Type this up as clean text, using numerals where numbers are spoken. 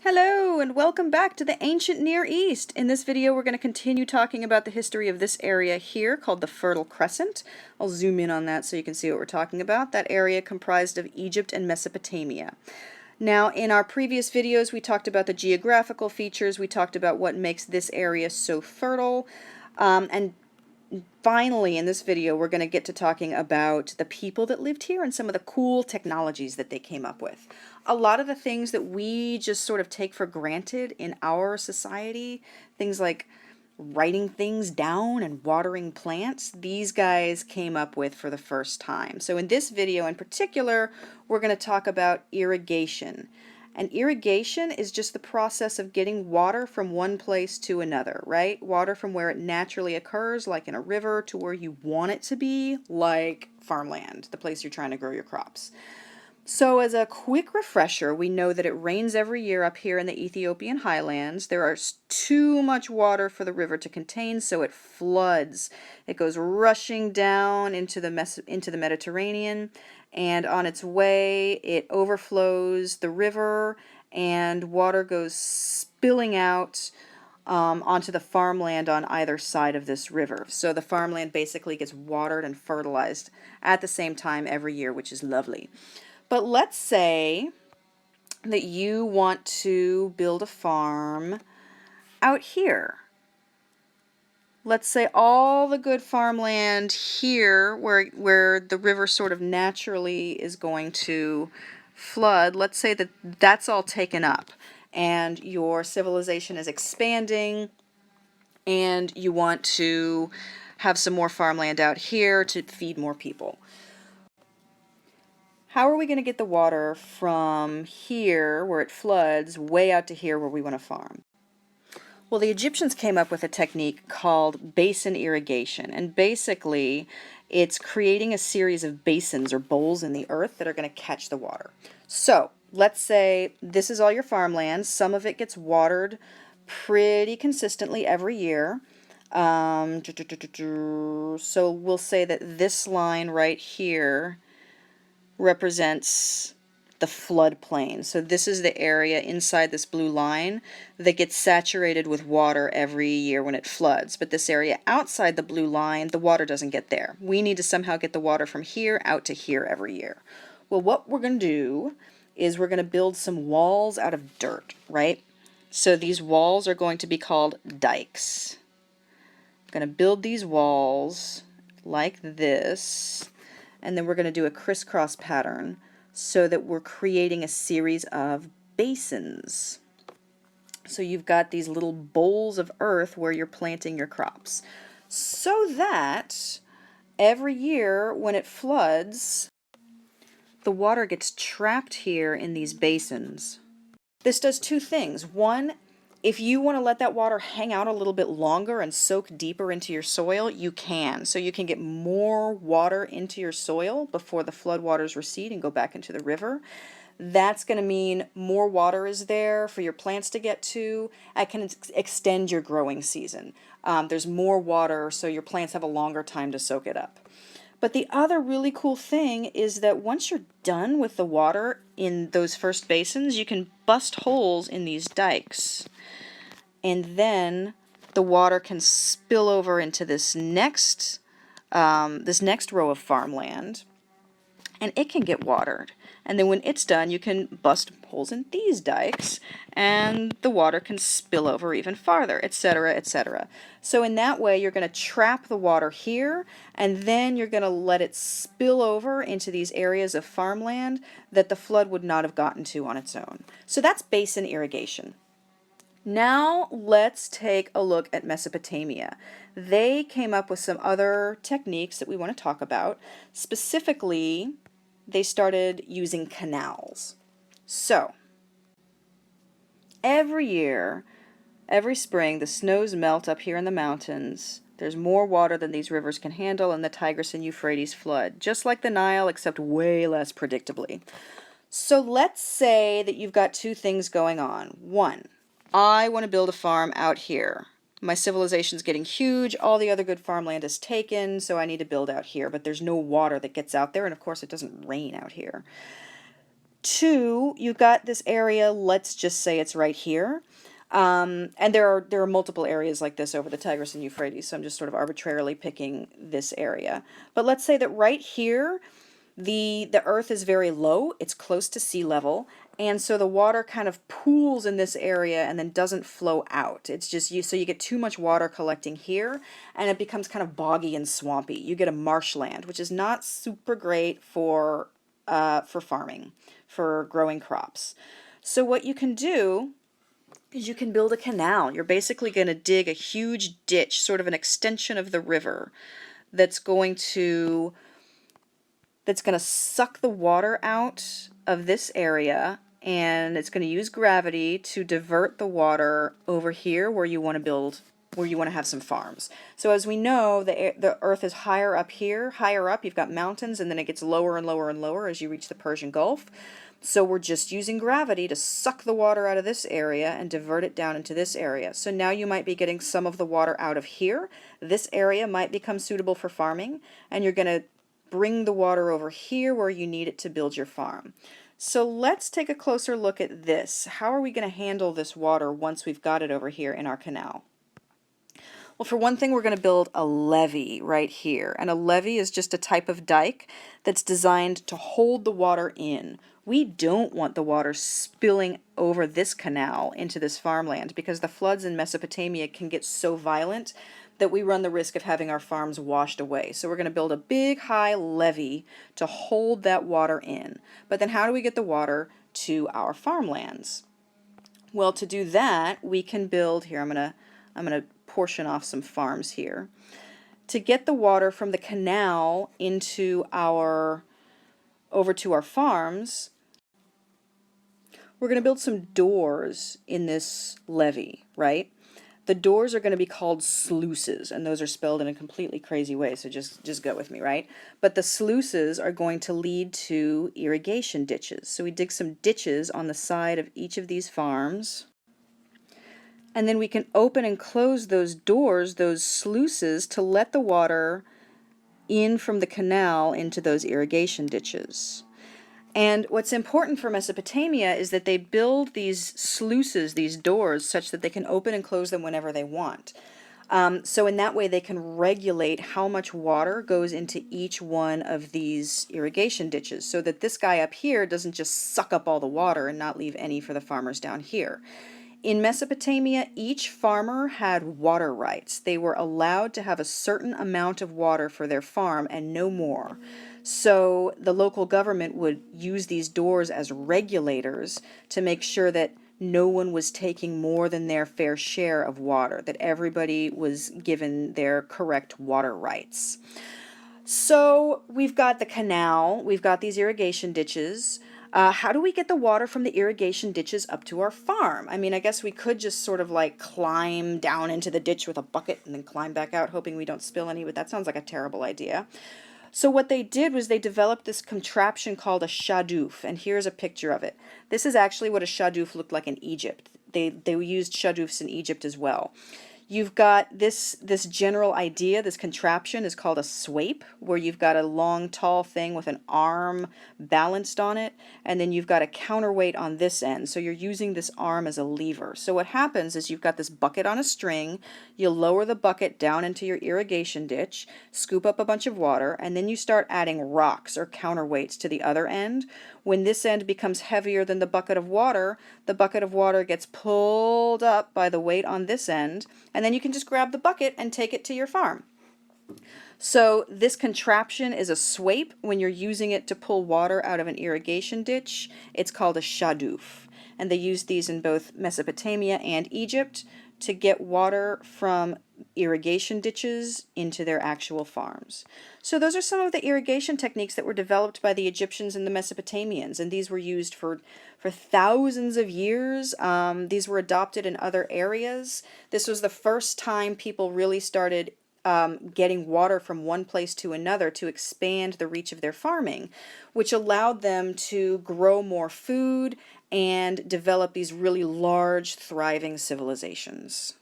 Hello and welcome back to the ancient Near East. In this video we're going to continue talking about the history of this area here called the Fertile Crescent. I'll zoom in on that so you can see what we're talking about. That area comprised of Egypt and Mesopotamia. Now in our previous videos we talked about the geographical features, we talked about what makes this area so fertile, and finally, in this video, we're going to get to talking about the people that lived here and some of the cool technologies that they came up with. A lot of the things that we just sort of take for granted in our society, things like writing things down and watering plants, these guys came up with for the first time. So in this video in particular, we're going to talk about irrigation. And irrigation is just the process of getting water from one place to another, right? Water from where it naturally occurs, like in a river, to where you want it to be, like farmland, the place you're trying to grow your crops. So as a quick refresher, we know that it rains every year up here in the Ethiopian highlands. There is too much water for the river to contain, so it floods. It goes rushing down into the Mediterranean, and on its way it overflows the river and water goes spilling out onto the farmland on either side of this river. So the farmland basically gets watered and fertilized at the same time every year, which is lovely. But let's say that you want to build a farm out here. Let's say all the good farmland here where the river sort of naturally is going to flood, let's say that that's all taken up and your civilization is expanding and you want to have some more farmland out here to feed more people. How are we going to get the water from here, where it floods, way out to here where we want to farm? Well, the Egyptians came up with a technique called basin irrigation, and basically it's creating a series of basins or bowls in the earth that are going to catch the water. So, let's say this is all your farmland. Some of it gets watered pretty consistently every year. So we'll say that this line right here represents the floodplain. So this is the area inside this blue line that gets saturated with water every year when it floods. But this area outside the blue line, the water doesn't get there. We need to somehow get the water from here out to here every year. Well, what we're going to do is we're going to build some walls out of dirt, right? So these walls are going to be called dikes. I'm going to build these walls like this, and then we're going to do a crisscross pattern so that we're creating a series of basins. So you've got these little bowls of earth where you're planting your crops, so that every year when it floods, the water gets trapped here in these basins. This does two things. One, if you want to let that water hang out a little bit longer and soak deeper into your soil, you can. So you can get more water into your soil before the floodwaters recede and go back into the river. That's going to mean more water is there for your plants to get to. It can extend your growing season. There's more water, so your plants have a longer time to soak it up. But the other really cool thing is that once you're done with the water in those first basins, you can bust holes in these dikes. And then the water can spill over into this next row of farmland, and it can get watered. And then when it's done, you can bust holes in these dikes, and the water can spill over even farther, etc., etc. So in that way, you're going to trap the water here, and then you're going to let it spill over into these areas of farmland that the flood would not have gotten to on its own. So that's basin irrigation. Now let's take a look at Mesopotamia. They came up with some other techniques that we want to talk about. Specifically, they started using canals. So, every year, every spring, the snows melt up here in the mountains. There's more water than these rivers can handle, and the Tigris and Euphrates flood, just like the Nile, except way less predictably. So let's say that you've got two things going on. One, I want to build a farm out here. My civilization's getting huge, all the other good farmland is taken, so I need to build out here, but there's no water that gets out there, and of course it doesn't rain out here. Two, you got this area, let's just say it's right here. And there are multiple areas like this over the Tigris and Euphrates, so I'm just sort of arbitrarily picking this area. But let's say that right here, the earth is very low, it's close to sea level, and so the water kind of pools in this area and then doesn't flow out. It's just so you get too much water collecting here, and it becomes kind of boggy and swampy. You get a marshland, which is not super great for farming, for growing crops. So what you can do is you can build a canal. You're basically going to dig a huge ditch, sort of an extension of the river, that's going to suck the water out of this area, and it's going to use gravity to divert the water over here where you want to build, where you want to have some farms. So as we know, the earth is higher up here. Higher up, you've got mountains, and then it gets lower and lower and lower as you reach the Persian Gulf. So we're just using gravity to suck the water out of this area and divert it down into this area. So now you might be getting some of the water out of here. This area might become suitable for farming, and you're going to bring the water over here where you need it to build your farm. So let's take a closer look at this. How are we going to handle this water once we've got it over here in our canal? Well, for one thing, we're going to build a levee right here. And a levee is just a type of dike that's designed to hold the water in. We don't want the water spilling over this canal into this farmland, because the floods in Mesopotamia can get so violent that we run the risk of having our farms washed away. So we're going to build a big, high levee to hold that water in. But then how do we get the water to our farmlands? Well, to do that, we can build, here, I'm going to portion off some farms here. To get the water from the canal into over to our farms, we're going to build some doors in this levee, right? The doors are going to be called sluices, and those are spelled in a completely crazy way, so just go with me, right? But the sluices are going to lead to irrigation ditches. So we dig some ditches on the side of each of these farms, and then we can open and close those doors, those sluices, to let the water in from the canal into those irrigation ditches. And what's important for Mesopotamia is that they build these sluices, these doors, such that they can open and close them whenever they want. So in that way they can regulate how much water goes into each one of these irrigation ditches, so that this guy up here doesn't just suck up all the water and not leave any for the farmers down here. In Mesopotamia, each farmer had water rights. They were allowed to have a certain amount of water for their farm and no more. So the local government would use these doors as regulators to make sure that no one was taking more than their fair share of water, that everybody was given their correct water rights. So we've got the canal, we've got these irrigation ditches. How do we get the water from the irrigation ditches up to our farm? I mean, I guess we could just sort of like climb down into the ditch with a bucket and then climb back out, hoping we don't spill any, but that sounds like a terrible idea. So what they did was they developed this contraption called a shaduf, and here's a picture of it. This is actually what a shaduf looked like in Egypt. They used shadufs in Egypt as well. You've got this general idea, this contraption is called a swape, where you've got a long, tall thing with an arm balanced on it, and then you've got a counterweight on this end. So you're using this arm as a lever. So what happens is you've got this bucket on a string, you lower the bucket down into your irrigation ditch, scoop up a bunch of water, and then you start adding rocks or counterweights to the other end. When this end becomes heavier than the bucket of water gets pulled up by the weight on this end, and then you can just grab the bucket and take it to your farm. So this contraption is a swape. When you're using it to pull water out of an irrigation ditch, it's called a shaduf. And they used these in both Mesopotamia and Egypt to get water from irrigation ditches into their actual farms. So those are some of the irrigation techniques that were developed by the Egyptians and the Mesopotamians, and these were used for thousands of years. These were adopted in other areas. This was the first time people really started getting water from one place to another to expand the reach of their farming, which allowed them to grow more food and develop these really large, thriving civilizations.